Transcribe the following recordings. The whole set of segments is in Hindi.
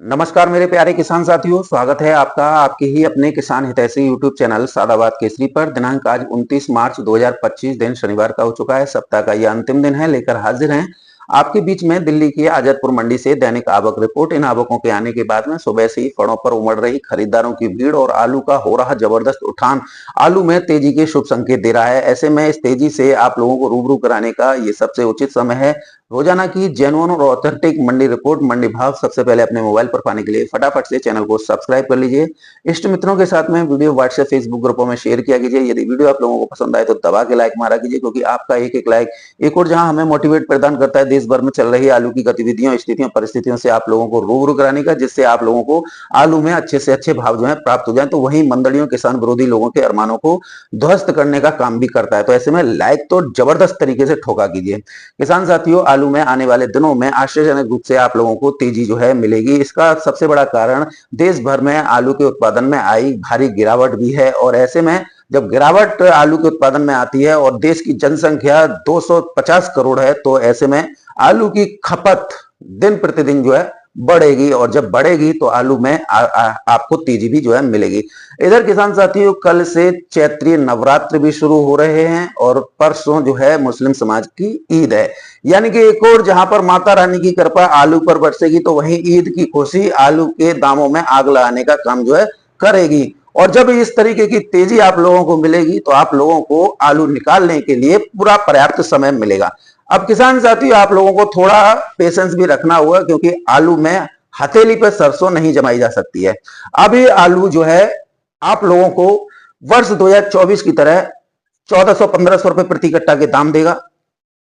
नमस्कार मेरे प्यारे किसान साथियों, स्वागत है आपका आपके ही अपने किसान हितैषी यूट्यूब चैनल सादाबाद केसरी पर। दिनांक आज 29 मार्च 2025 दिन शनिवार का हो चुका है। सप्ताह का यह अंतिम दिन है। लेकर हाजिर हैं आपके बीच में दिल्ली की आजतपुर मंडी से दैनिक आवक रिपोर्ट। इन आवकों के आने के बाद में सुबह से ही फड़ों पर उमड़ रही खरीदारों की भीड़ और आलू का हो रहा जबरदस्त उठान आलू में तेजी के शुभ संकेत दे रहा है। ऐसे में इस तेजी से आप लोगों को रूबरू कराने का ये सबसे उचित समय है। रोजाना की जेन्युइन और ऑथेंटिक मंडी रिपोर्ट, मंडी भाव सबसे पहले अपने मोबाइल पर पाने के लिए फटाफट से चैनल को सब्सक्राइब कर लीजिए। इष्ट मित्रों के साथ में वीडियो व्हाट्सएप फेसबुक ग्रुपों में शेयर किया कीजिए। यदि वीडियो आप लोगों को पसंद आए तो दबा के लाइक मारा कीजिए, क्योंकि आपका एक एक लाइक एक और जहां हमें मोटिवेट प्रदान करता है देश भर में चल रही आलू की गतिविधियों, स्थितियों, परिस्थितियों से आप लोगों को रूबरू कराने का, जिससे आप लोगों को आलू में अच्छे से अच्छे भाव जो है प्राप्त हो जाए। तो वही मंडलियों, किसान विरोधी लोगों के अरमानों को ध्वस्त करने का काम भी करता है। तो ऐसे में लाइक तो जबरदस्त तरीके से ठोका कीजिए। किसान साथियों, आलू में आने वाले दिनों में आश्चर्यजनक रूप से आप लोगों को तेजी जो है मिलेगी। इसका सबसे बड़ा कारण देश भर में आलू के उत्पादन में आई भारी गिरावट भी है। और ऐसे में जब गिरावट आलू के उत्पादन में आती है और देश की जनसंख्या 250 करोड़ है, तो ऐसे में आलू की खपत दिन प्रतिदिन जो है बढ़ेगी। और जब बढ़ेगी तो आलू में आपको तेजी भी जो है मिलेगी। इधर किसान साथियों, कल से चैत्रीय नवरात्र भी शुरू हो रहे हैं और परसों जो है मुस्लिम समाज की ईद है। यानी कि एक और जहां पर माता रानी की कृपा आलू पर बरसेगी, तो वहीं ईद की खुशी आलू के दामों में आग लगाने का काम जो है करेगी। और जब इस तरीके की तेजी आप लोगों को मिलेगी, तो आप लोगों को आलू निकालने के लिए पूरा पर्याप्त समय मिलेगा। अब किसान साथियों, आप लोगों को थोड़ा पेशेंस भी रखना होगा, क्योंकि आलू में हथेली पे सरसों नहीं जमाई जा सकती है। अभी आलू जो है आप लोगों को वर्ष 2024 की तरह 1400-1500 रुपए प्रति कट्टा के दाम देगा।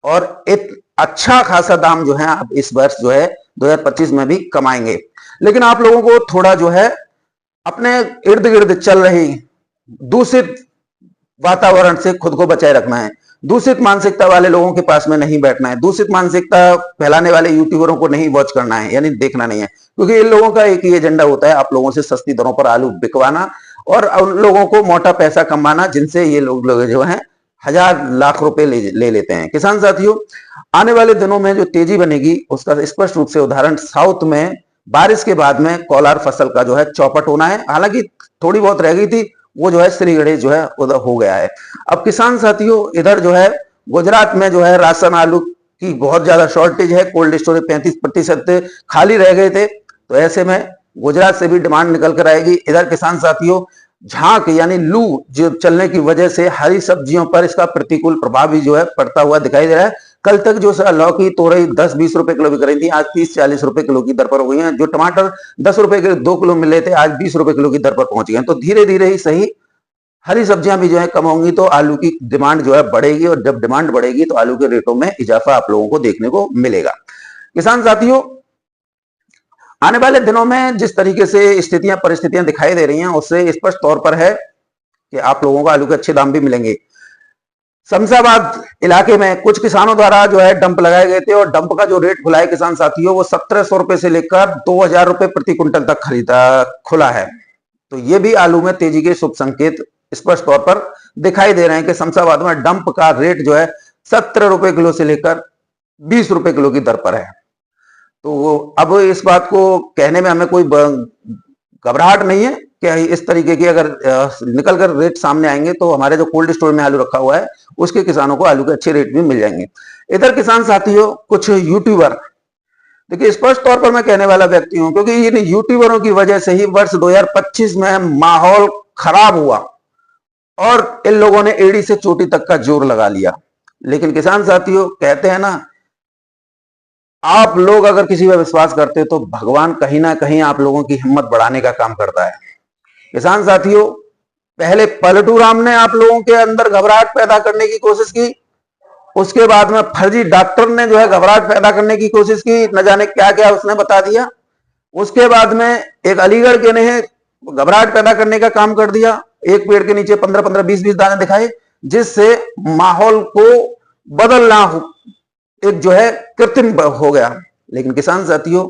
और एक अच्छा खासा दाम जो है आप इस वर्ष जो है 2025 में भी कमाएंगे। लेकिन आप लोगों को थोड़ा जो है अपने इर्द गिर्द चल रही दूषित वातावरण से खुद को बचाए रखना है। दूषित मानसिकता वाले लोगों के पास में नहीं बैठना है। दूषित मानसिकता फैलाने वाले यूट्यूबरों को नहीं वॉच करना है, यानी देखना नहीं है, क्योंकि इन लोगों का एक ही एजेंडा होता है, आप लोगों से सस्ती दरों पर आलू बिकवाना और उन लोगों को मोटा पैसा कमाना, जिनसे ये लोग जो हैं हजार लाख रुपए ले लेते हैं। किसान साथियों, आने वाले दिनों में जो तेजी बनेगी उसका स्पष्ट रूप से उदाहरण साउथ में बारिश के बाद में कोलार फसल का जो है चौपट होना है। हालांकि थोड़ी बहुत रह गई थी, वो जो है श्री गणेश जो है उधर हो गया है। अब किसान साथियों, इधर जो है गुजरात में जो है राशन आलू की बहुत ज्यादा शॉर्टेज है। कोल्ड स्टोरेज 35% खाली रह गए थे, तो ऐसे में गुजरात से भी डिमांड निकल कर आएगी। इधर किसान साथियों, झांक यानी लू जो चलने की वजह से हरी सब्जियों पर इसका प्रतिकूल प्रभाव भी जो है पड़ता हुआ दिखाई दे रहा है। कल तक जो लौकी तोरई 10-20 रुपए किलो बिक रही थी, आज 30-40 रुपए किलो की दर पर हो गई हैं। जो टमाटर 10 रुपए के 2 किलो मिल रहे थे, आज 20 रुपए किलो की दर पर पहुंच गए। तो धीरे धीरे ही सही हरी सब्जियां भी जो है कम होंगी, तो आलू की डिमांड जो है बढ़ेगी। और जब डिमांड बढ़ेगी तो आलू के रेटों में इजाफा आप लोगों को देखने को मिलेगा। किसान साथियों, आने वाले दिनों में जिस तरीके से स्थितियां परिस्थितियां दिखाई दे रही हैं, उससे स्पष्ट तौर पर है कि आप लोगों को आलू के अच्छे दाम भी मिलेंगे। शमशाबाद इलाके में कुछ किसानों द्वारा जो है डंप लगाए गए थे, और डंप का जो रेट खुला है किसान साथियों, वो 1700 रुपए से लेकर 2000 रुपए प्रति क्विंटल तक खुला है। तो ये भी आलू में तेजी के शुभ संकेत स्पष्ट तौर पर दिखाई दे रहे हैं कि शमशाबाद में डंप का रेट जो है 17 रुपए किलो से लेकर 20 रुपए किलो की दर पर है। तो अब इस बात को कहने में हमें कोई घबराहट नहीं है कि इस तरीके की अगर निकल कर रेट सामने आएंगे, तो हमारे जो कोल्ड स्टोर में आलू रखा हुआ है उसके किसानों को आलू के अच्छे रेट भी मिल जाएंगे। इधर किसान साथियों, कुछ यूट्यूबर, देखिए स्पष्ट तौर पर मैं कहने वाला व्यक्ति हूं, क्योंकि इन यूट्यूबरों की वजह से ही वर्ष 2025 में माहौल खराब हुआ और इन लोगों ने एड़ी से चोटी तक का जोर लगा लिया। लेकिन किसान साथियों, कहते हैं ना, आप लोग अगर किसी पर विश्वास करते तो भगवान कहीं ना कहीं आप लोगों की हिम्मत बढ़ाने का काम करता है। किसान साथियों, पहले पलटू राम ने आप लोगों के अंदर घबराहट पैदा करने की कोशिश की, उसके बाद में फर्जी डॉक्टर ने जो है घबराहट पैदा करने की कोशिश की, न जाने क्या क्या उसने बता दिया। उसके बाद में एक अलीगढ़ के ने घबराहट पैदा करने का काम कर दिया, एक पेड़ के नीचे 15-15 20-20 दाने दिखाए, जिससे माहौल को बदलना एक जो है कृत्रिम हो गया। लेकिन किसान साथियों,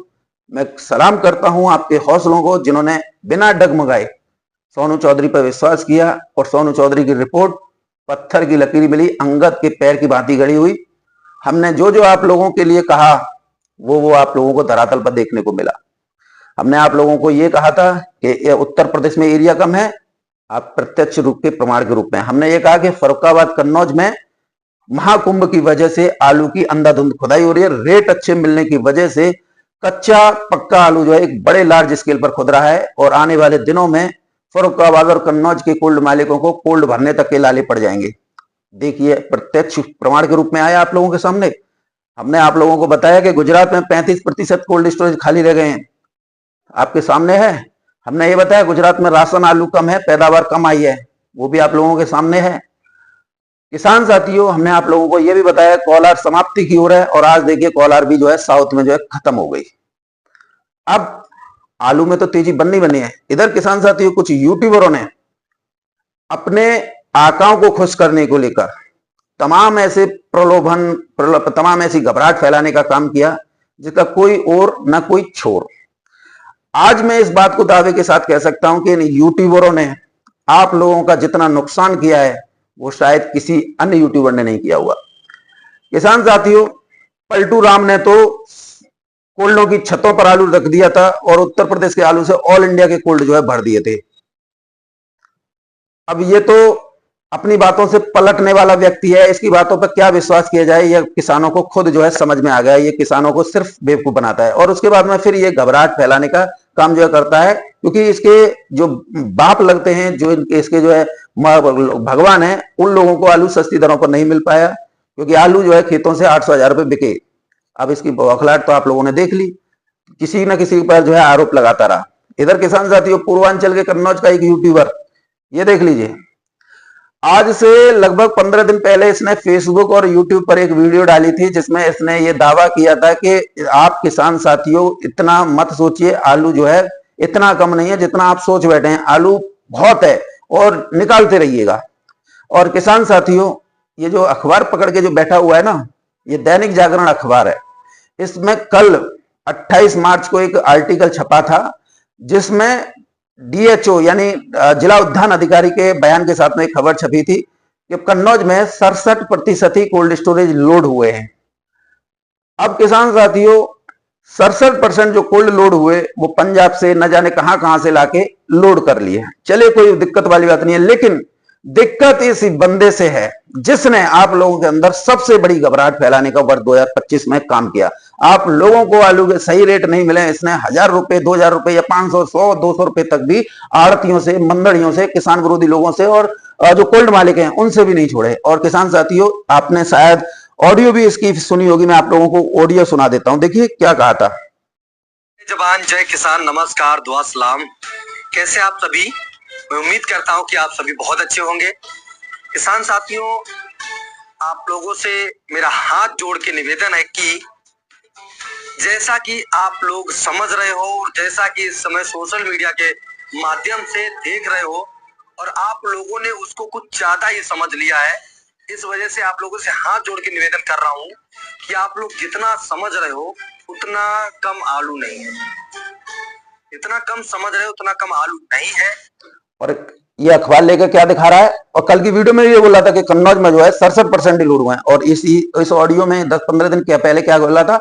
मैं सलाम करता हूं आपके हौसलों को, जिन्होंने बिना डगमगाए सोनू चौधरी पर विश्वास किया, और सोनू चौधरी की रिपोर्ट पत्थर की लकीर मिली, अंगद के पैर की भांति गड़ी हुई। हमने जो जो आप लोगों के लिए कहा वो आप लोगों को धरातल पर देखने को मिला। हमने आप लोगों को ये कहा था कि उत्तर प्रदेश में एरिया कम है, आप प्रत्यक्ष रूप के प्रमाण के रूप में हमने ये कहा कि फर्रुखाबाद कन्नौज में महाकुंभ की वजह से आलू की अंधाधुंध खुदाई हो रही है। रेट अच्छे मिलने की वजह से कच्चा पक्का आलू जो है एक बड़े लार्ज स्केल पर खुद रहा है और आने वाले दिनों में फर्रुखाबाद और कन्नौज के कोल्ड मालिकों को कोल्ड भरने तक के लाले पड़ जाएंगे। देखिए, प्रत्यक्ष प्रमाण के रूप में आया आप लोगों के सामने। हमने आप लोगों को बताया कि गुजरात में 35% कोल्ड स्टोरेज खाली रह गए हैं, आपके सामने है। हमने ये बताया गुजरात में राशन आलू कम है, पैदावार कम आई है, वो भी आप लोगों के सामने है। किसान साथियों, हमने आप लोगों को यह भी बताया कोलार समाप्ति की ओर है और आज देखिए कोलार भी जो है साउथ में जो है खत्म हो गई। अब आलू में तो तेजी बनी है। इधर किसान साथियों, कुछ यूट्यूबरों ने अपने आकाओं को खुश करने को लेकर तमाम ऐसे प्रलोभन, तमाम ऐसी घबराहट फैलाने का काम किया जिसका कोई और न कोई छोर। आज मैं इस बात को दावे के साथ कह सकता हूं कि इन यूट्यूबरों ने आप लोगों का जितना नुकसान किया है वो शायद किसी अन्य यूट्यूबर ने नहीं किया हुआ। किसान साथियों, पलटू राम ने तो कोल्डों की छतों पर आलू रख दिया था और उत्तर प्रदेश के आलू से ऑल इंडिया के कोल्ड जो है भर दिए थे। अब ये तो अपनी बातों से पलटने वाला व्यक्ति है, इसकी बातों पर क्या विश्वास किया जाए, यह किसानों को खुद जो है समझ में आ गया। ये किसानों को सिर्फ बेवकूफ बनाता है और उसके बाद में फिर ये घबराहट फैलाने का काम जो है करता है, क्योंकि इसके जो बाप लगते हैं, जो इसके जो है भगवान है, उन लोगों को आलू सस्ती दरों पर नहीं मिल पाया, क्योंकि आलू जो है खेतों से 800-1000 रुपए बिके। अब इसकी बौखलाहट तो आप लोगों ने देख ली, किसी न किसी पर जो है आरोप लगाता रहा। इधर किसान साथियों, पूर्वांचल के कन्नौज का एक यूट्यूबर, ये देख लीजिए, आज से लगभग 15 दिन पहले इसने फेसबुक और यूट्यूब पर एक वीडियो डाली थी जिसमें इसने ये दावा किया था कि आप किसान साथियों इतना मत सोचिए, आलू जो है इतना कम नहीं है जितना आप सोच बैठे हैं, आलू बहुत है और निकालते रहिएगा। और किसान साथियों, ये जो अखबार पकड़ के जो बैठा हुआ है ना, ये दैनिक जागरण अखबार है। इसमें कल 28 मार्च को एक आर्टिकल छपा था जिसमें डीएचओ यानी जिला उद्यान अधिकारी के बयान के साथ में एक खबर छपी थी कि कन्नौज में 67% ही कोल्ड स्टोरेज लोड हुए हैं। अब किसान साथियों, 67% जो कोल्ड लोड हुए वो पंजाब से न जाने कहां कहां से लाके लोड कर लिए। चलिए, कोई दिक्कत वाली बात नहीं है, लेकिन दिक्कत इस बंदे से है जिसने आप लोगों के अंदर सबसे बड़ी घबराहट फैलाने का वर्ष 2025 में काम किया। आप लोगों को आलू के सही रेट नहीं मिले, इसने 1000 रुपए, 2000 रुपए या 500, 100, 200 रुपए तक भी आड़तियों से, मंडड़ियों से, किसान विरोधी लोगों से और जो कोल्ड मालिक हैं उनसे भी नहीं छोड़े। और किसान साथियों, आपने शायद ऑडियो भी इसकी सुनी होगी, मैं आप लोगों को ऑडियो सुना देता हूं, देखिए क्या कहा था। जवान, जय किसान, नमस्कार, दुआ सलाम। कैसे आप सभी? मैं उम्मीद करता हूं कि आप सभी बहुत अच्छे होंगे। किसान साथियों, आप लोगों से मेरा हाथ जोड़ के निवेदन है कि जैसा कि आप लोग समझ रहे हो और जैसा कि इस समय सोशल मीडिया के माध्यम से देख रहे हो और आप लोगों ने उसको कुछ ज्यादा ही समझ लिया है, इस वजह से आप लोगों से हाथ जोड़ के निवेदन कर रहा हूं कि आप लोग जितना समझ रहे हो उतना कम आलू नहीं है। इतना कम समझ रहे हो उतना कम आलू नहीं है। और ये अखबार लेकर क्या दिखा रहा है, और कल की वीडियो में ये बोला था कि कन्नौज में जो है 67% ही लोड हुए हैं, और इस ऑडियो में 10-15 दिन के पहले क्या बोला था,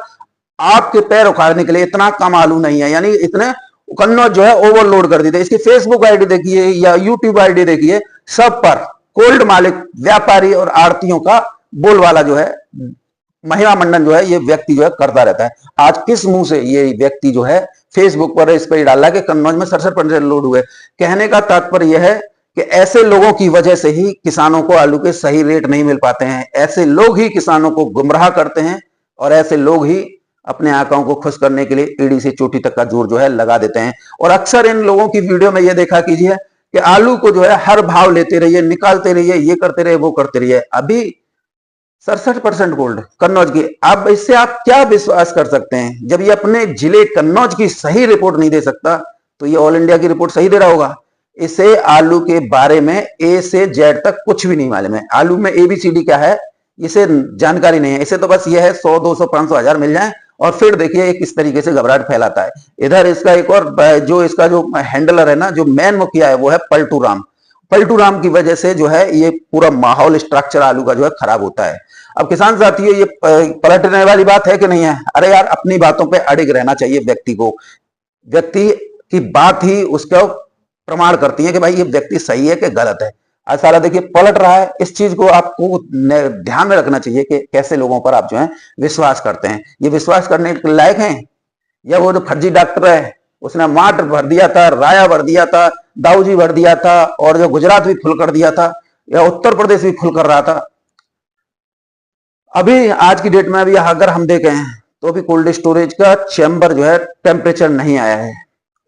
आपके पैर उखाड़ने के लिए इतना कम आलू नहीं है, यानी इतने कन्नौज जो है ओवरलोड कर दी थी। इसकी फेसबुक आईडी देखिए या यूट्यूब आईडी देखिए, सब पर कोल्ड मालिक, व्यापारी और आड़तियों का बोलवाला जो है, महिमा मंडन जो है, ये व्यक्ति जो है करता रहता है। आज किस मुंह से ये व्यक्ति जो है फेसबुक पर इस पर डाला कि कन्नौज में 67% लोड हुए। कहने का तात्पर्य यह है कि ऐसे लोगों की वजह से ही किसानों को आलू के सही रेट नहीं मिल पाते हैं। ऐसे लोग ही किसानों को गुमराह करते हैं और ऐसे लोग ही अपने आकाओं को खुश करने के लिए एड़ी से चोटी तक का जोर जो है लगा देते हैं। और अक्सर इन लोगों की वीडियो में यह देखा कीजिए कि आलू को जो है हर भाव लेते रहिए, निकालते रहिए, ये करते रहिए, वो करते रहिए। अभी 67% गोल्ड कन्नौज की। अब इससे आप क्या विश्वास कर सकते हैं? जब ये अपने जिले कन्नौज की सही रिपोर्ट नहीं दे सकता तो ये ऑल इंडिया की रिपोर्ट सही दे रहा होगा। इसे आलू के बारे में ए से जेड तक कुछ भी नहीं मालूम है। आलू में एबीसीडी क्या है इसे जानकारी नहीं है। इसे तो बस ये है 100, 200, 500, 1000 मिल जाए और फिर देखिए ये किस तरीके से घबराहट फैलाता है। इधर इसका एक और जो इसका जो हैंडलर है ना, जो मेन मुखिया है, वो है पलटू राम। पलटू राम की वजह से जो है ये पूरा माहौल, स्ट्रक्चर आलू का जो है खराब होता है। अब किसान साथियों, ये पलटने वाली बात है कि नहीं है? अरे यार, अपनी बातों पे अड़िग रहना चाहिए व्यक्ति को। व्यक्ति की बात ही उसका प्रमाण करती है कि भाई ये व्यक्ति सही है कि गलत है। आज साला देखिए पलट रहा है। इस चीज को आपको ध्यान में रखना चाहिए कि कैसे लोगों पर आप जो है विश्वास करते हैं। ये विश्वास करने के लायक हैं? या वो जो फर्जी डॉक्टर है, उसने मार्ट भर दिया था, राया भर दिया था, दाऊजी भर दिया था, और जो गुजरात भी फुल कर दिया था, या उत्तर प्रदेश भी फुल कर रहा था। अभी आज की डेट में अभी अगर हम देखें तो अभी कोल्ड स्टोरेज का चैम्बर जो है टेम्परेचर नहीं आया है,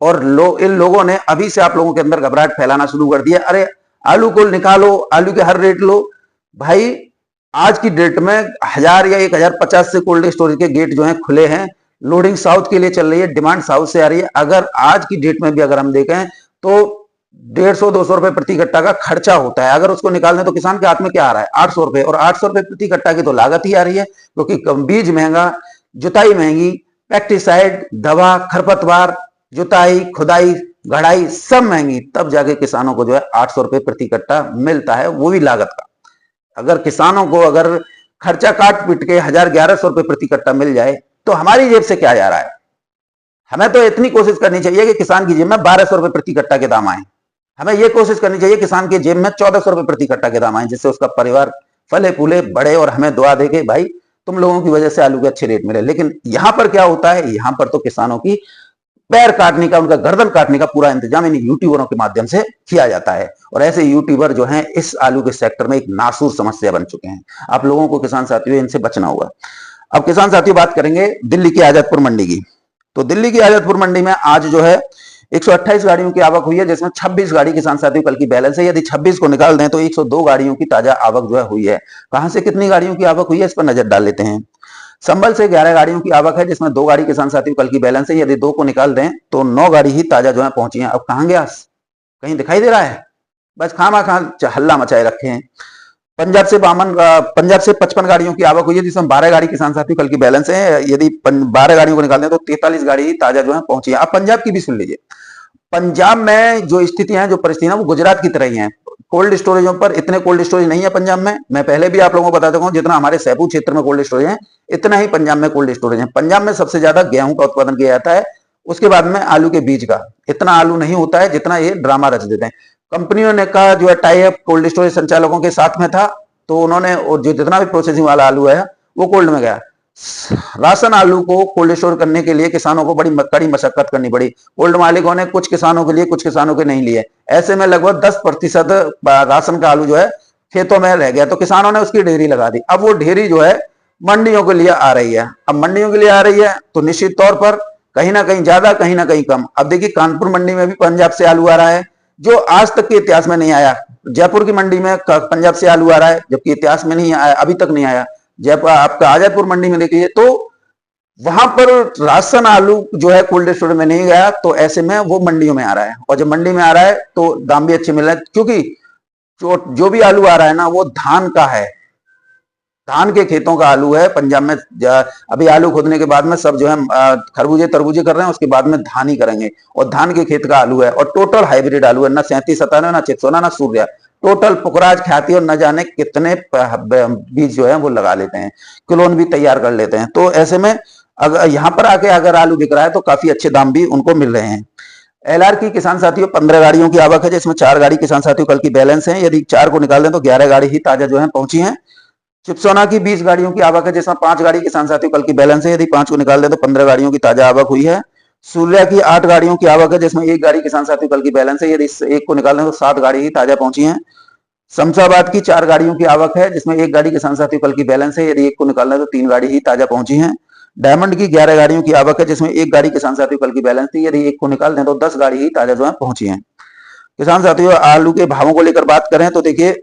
और इन लोगों ने अभी से आप लोगों के अंदर घबराहट फैलाना शुरू कर दिया। अरे आलू को निकालो, आलू के हर रेट लो। भाई आज की डेट में 1000 या 1050 से कोल्ड स्टोरेज के गेट जो है खुले हैं। लोडिंग साउथ के लिए चल रही है, डिमांड साउथ से आ रही है। अगर आज की डेट में भी अगर हम देखें तो 150-200 रुपए प्रति कट्टा का खर्चा होता है। अगर उसको निकाल दें तो किसान के हाथ में क्या आ रहा है? 800 रुपए, और 800 रुपए प्रति कट्टा की तो लागत ही आ रही है, क्योंकि बीज महंगा, जुताई महंगी, पेस्टिसाइड, दवा, खरपतवार, जुताई, खुदाई, गढ़ाई सब महंगी, तब जाके किसानों को जो है 800 रुपए प्रति कट्टा मिलता है, वो भी लागत का। अगर किसानों को अगर खर्चा काट पीट के 1000-1100 रुपए प्रति कट्टा मिल जाए तो हमारी जेब से क्या जा रहा है? हमें तो इतनी कोशिश करनी चाहिए कि किसान की जेब में 1200 रुपए प्रति कट्टा के दाम आए। हमें यह कोशिश करनी चाहिए किसान की जेब में 1400 रुपए प्रति कट्टा के दाम आए, जिससे उसका परिवार फले फूले बढ़े और हमें दुआ दे के भाई तुम लोगों की वजह से आलू के अच्छे रेट मिले। लेकिन यहां पर क्या होता है? यहां पर तो किसानों की पैर काटने का, उनका गर्दन काटने का पूरा इंतजाम इन यूट्यूबरों के माध्यम से किया जाता है। और ऐसे यूट्यूबर जो हैं इस आलू के सेक्टर में एक नासूर समस्या बन चुके हैं। आप लोगों को किसान साथियों इनसे बचना होगा। अब किसान साथियों बात करेंगे दिल्ली की आजादपुर मंडी की। तो दिल्ली की आजादपुर मंडी में आज जो है 128 गाड़ियों की आवक हुई है, जिसमें 26 गाड़ी किसान साथियों कल की बैलेंस है। यदि 26 को निकाल दें तो 102 गाड़ियों की ताजा आवक जो है हुई है। कहां से कितनी गाड़ियों की आवक हुई है इस पर नजर डाल लेते हैं। संभल से 11 गाड़ियों की आवक है, जिसमें 2 गाड़ी किसान साथियों कल की बैलेंस है। यदि 2 को निकाल दें तो 9 गाड़ी ही ताजा जो है पहुंची है। अब कहां गया? कहीं दिखाई दे रहा है? बस खामा खा हल्ला मचाए रखे हैं। पंजाब से 55 गाड़ियों की आवक हुई है, जिसमें 12 गाड़ी किसान साथी कल की बैलेंस है। यदि 12 गाड़ियों को निकालते हैं तो 43 गाड़ी ही ताजा जो है पहुंची है। अब पंजाब की भी सुन लीजिए। पंजाब में जो स्थितियां हैं, जो परिस्थितियां, वो गुजरात की तरह ही हैं। कोल्ड स्टोरेजों पर इतने कोल्ड स्टोरेज नहीं है पंजाब में। मैं पहले भी आप लोगों को बता चुका हूं, जितना हमारे सैपू क्षेत्र में कोल्ड स्टोरेज है इतना ही पंजाब में कोल्ड स्टोरेज है। पंजाब में सबसे ज्यादा गेहूं का उत्पादन किया जाता है, उसके बाद में आलू के बीज का। इतना आलू नहीं होता है जितना ये ड्रामा रच देते हैं। कंपनियों ने का जो है टाई अप कोल्ड स्टोरेज संचालकों के साथ में था, तो उन्होंने जो जितना भी प्रोसेसिंग वाला आलू है वो कोल्ड में गया। राशन आलू को कोल्ड स्टोर करने के लिए किसानों को बड़ी कड़ी मशक्कत करनी पड़ी। कोल्ड मालिकों ने कुछ किसानों के लिए, कुछ किसानों के नहीं लिए। ऐसे में लगभग 10% राशन का आलू जो है खेतों में रह गया, तो किसानों ने उसकी ढेरी लगा दी। अब वो ढेरी जो है मंडियों के लिए आ रही है। अब मंडियों के लिए आ रही है तो निश्चित तौर पर कहीं ना कहीं ज्यादा, कहीं ना कहीं कम। अब देखिए कानपुर मंडी में भी पंजाब से आलू आ रहा है, जो आज तक के इतिहास में नहीं आया। जयपुर की मंडी में पंजाब से आलू आ रहा है, जबकि इतिहास में नहीं आया, अभी तक नहीं आया। जयपुर आपका आजादपुर मंडी में देखिए तो वहां पर राशन आलू जो है कोल्ड स्टोरेज में नहीं गया, तो ऐसे में वो मंडियों में आ रहा है। और जब मंडी में आ रहा है तो दाम भी अच्छे मिल रहे हैं, क्योंकि जो भी आलू आ रहा है ना वो धान का है, धान के खेतों का आलू है। पंजाब में अभी आलू खोदने के बाद में सब जो है खरबूजे तरबूजे कर रहे हैं, उसके बाद में धान ही करेंगे। और धान के खेत का आलू है, और टोटल हाइब्रिड आलू है, ना 3797, ना 600, ना सूर्या, टोटल पुखराज, ख्याति और न जाने कितने बीज जो है वो लगा लेते हैं, क्लोन भी तैयार कर लेते हैं। तो ऐसे में अगर यहाँ पर आके अगर आलू बिक रहा है तो काफी अच्छे दाम भी उनको मिल रहे हैं। एलआर की किसान साथियों 15 गाड़ियों की आवक है, जिसमें 4 गाड़ी किसान साथियों कल की बैलेंस है। यदि 4 को निकाल दें तो 11 गाड़ी ही ताजा जो है पहुंची है। चिपसोना की 20 गाड़ियों की आवक है, जिसमें 5 गाड़ी किसान साथियों कल की बैलेंस है। यदि 5 को निकाल दें तो 15 गाड़ियों की ताजा आवक हुई है। सूर्या की 8 गाड़ियों की आवक है, जिसमें 1 गाड़ी किसान साथियों कल की बैलेंस है। यदि 1 को निकाल दें तो 7 गाड़ी ही ताजा पहुंची है। शमशाबाद की 4 गाड़ियों की आवक है, जिसमें 1 गाड़ी किसान साथियों कल की बैलेंस है। यदि 1 को निकाल दें तो 3 गाड़ी ही ताजा पहुंची है। डायमंड की 11 गाड़ियों की आवक है, जिसमें 1 गाड़ी किसान साथियों कल की बैलेंस थी। यदि 1 को निकाल दें तो 10 गाड़ी ही ताजा जो है पहुंची है। किसान साथियों आलू के भावों को लेकर बात करें तो देखिए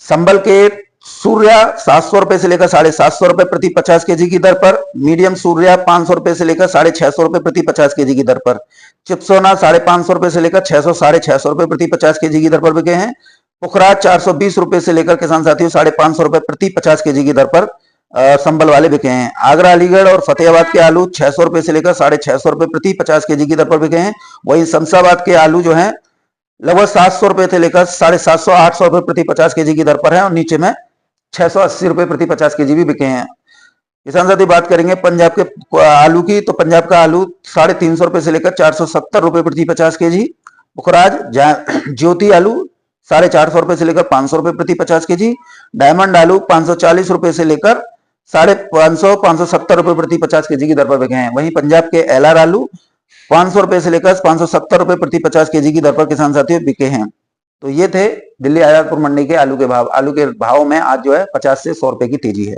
संभल के सूर्या 700 रुपए से लेकर 750 रुपए प्रति 50 केजी की दर पर, मीडियम सूर्या 500 रुपए से लेकर 650 रुपए प्रति 50 केजी की दर पर, चिपसोना 550 रुपए से लेकर 600 650 रुपए प्रति 50 केजी की दर पर बिके हैं। पुखराज 420 रुपए से लेकर किसान साथियों 550 रुपए प्रति 50 केजी की दर पर संभल वाले बिके हैं। आगरा, अलीगढ़ और फतेहाबाद के आलू 600 रुपए से लेकर 650 रुपए प्रति 50 केजी की दर पर बिके हैं। वहीं शमशाबाद के आलू जो है लगभग 700 रुपए से लेकर 750 800 रुपए प्रति 50 केजी की दर पर है, और नीचे में 680 रुपए प्रति 50 केजी भी बिके हैं। किसान साथी बात करेंगे पंजाब के आलू की, तो पंजाब का आलू 350 रुपए से लेकर 470 रुपए प्रति 50 केजी। पुखराज ज्योति आलू 450 रुपए से लेकर 500 रुपए प्रति 50 केजी। डायमंड आलू 540 रुपए से लेकर 570 रुपए प्रति 50 केजी की दर पर बिके हैं। वहीं पंजाब के एलआर आलू 500 रुपए से लेकर 570 रुपए प्रति 50 केजी की दर पर किसान साथियों बिके हैं। तो ये थे दिल्ली आजादपुर मंडी के आलू के भाव। आलू के भाव में आज जो है 50 से 100 रुपए की तेजी है।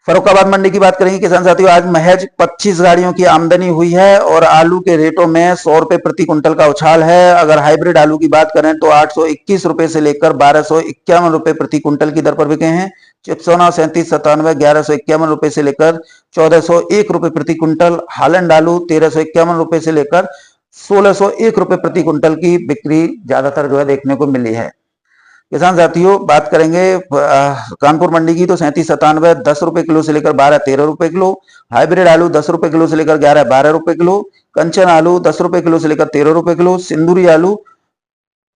फर्रुखाबाद मंडी की बात करेंगे किसान साथियों, आज महज 25 गाड़ियों की आमदनी हुई है और आलू के रेटों में 100 रुपए प्रति कुंटल का उछाल है। अगर हाइब्रिड आलू की बात करें तो 821 रुपए से लेकर 1251 रुपए प्रति कुंटल की दर पर बिके हैं। चिप्सोना 3797 1151 रुपए से लेकर 1401 रुपए प्रति कुंटल। हालैंड आलू 1351 रुपए से लेकर 1601 रुपए प्रति कुंटल की बिक्री ज्यादातर जो है देखने को मिली है। किसान साथियों बात करेंगे कानपुर मंडी की, तो 3797 10 रुपए किलो से लेकर 12-13 रुपए किलो। हाइब्रिड आलू 10 रुपए किलो से लेकर 11-12 रुपए किलो। कंचन आलू 10 रुपए किलो से लेकर 13 रुपए किलो। सिंदूरी आलू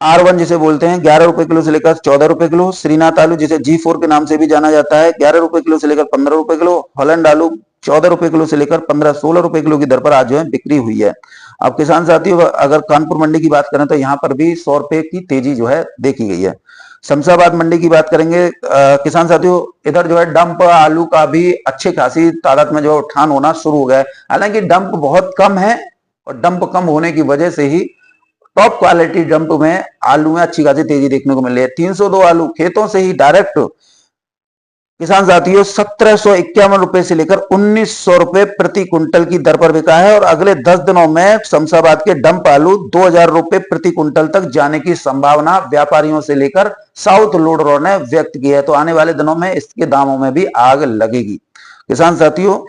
R1 जिसे बोलते हैं 11 रुपए किलो से लेकर 14 रुपए किलो। श्रीनाथ आलू जिसे G4 के नाम से भी जाना जाता है 11 रुपए किलो से लेकर 15 रुपए किलो। हॉलैंड आलू 14 रुपए किलो से लेकर 15-16 रुपए किलो की दर पर आज जो है बिक्री हुई है। अब किसान साथियों अगर कानपुर मंडी की बात करें तो यहाँ पर भी 100 रुपए की तेजी जो है देखी गई है। शमशाबाद मंडी की बात करेंगे किसान साथियों, इधर जो है डंप आलू का भी अच्छी खासी तादाद में जो उठान होना शुरू हो गया है। हालांकि डंप बहुत कम है और डंप कम होने की वजह से ही टॉप क्वालिटी डंप में आलू में अच्छी खासी तेजी देखने को मिल रही है। 302 आलू खेतों से ही डायरेक्ट किसान साथियों 1751 रुपए से लेकर 1900 रुपए प्रति कुंटल की दर पर बिका है और अगले 10 दिनों में शमशाबाद के डंप आलू 2000 रुपए प्रति कुंटल तक जाने की संभावना व्यापारियों से लेकर साउथ लोडरों ने व्यक्त की है। तो आने वाले दिनों में इसके दामों में भी आग लगेगी। किसान साथियों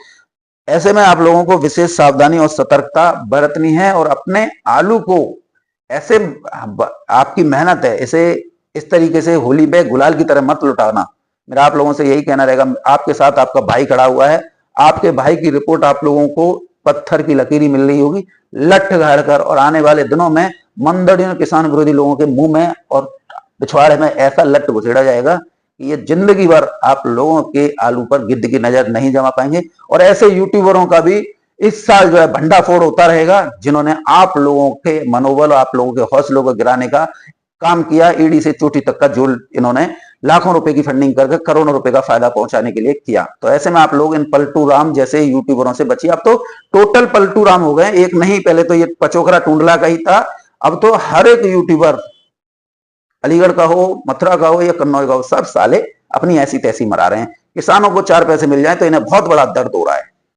ऐसे में आप लोगों को विशेष सावधानी और सतर्कता बरतनी है और अपने आलू को ऐसे आपकी मेहनत है इसे इस तरीके से होली पे गुलाल की तरह मत लुटाना। मेरा आप लोगों से यही कहना रहेगा। आपके साथ आपका भाई खड़ा हुआ है, आपके भाई की रिपोर्ट आप लोगों को पत्थर की लकीरी मिल रही होगी लठ गाड़ कर, और आने वाले दिनों में मंदड़ियों किसान विरोधी लोगों के मुंह में और पिछवाड़े में ऐसा लठ घुसेड़ा जाएगा कि ये जिंदगी भर आप लोगों के आलू पर गिद्ध की नजर नहीं जमा पाएंगे। और ऐसे यूट्यूबरों का भी इस साल जो है भंडाफोड़ होता रहेगा जिन्होंने आप लोगों के मनोबल, आप लोगों के हौसलों को गिराने का काम किया। ईडी से चोटी तक का जो इन्होंने लाखों रुपए की फंडिंग करके करोड़ों रुपए का फायदा पहुंचाने के लिए किया। तो ऐसे में आप लोग इन पलटू राम जैसे यूट्यूबरों से बचिए। अब तो टोटल पलटू राम हो गए, एक नहीं। पहले तो ये पचोखरा टूंडला का ही था, अब तो हर एक यूट्यूबर अलीगढ़ का हो, मथुरा का हो या कन्नौज का हो, सब साले अपनी ऐसी तैसी मरा रहे हैं। किसानों को 4 पैसे मिल जाए तो इन्हें बहुत बड़ा दर्द हो रहा है।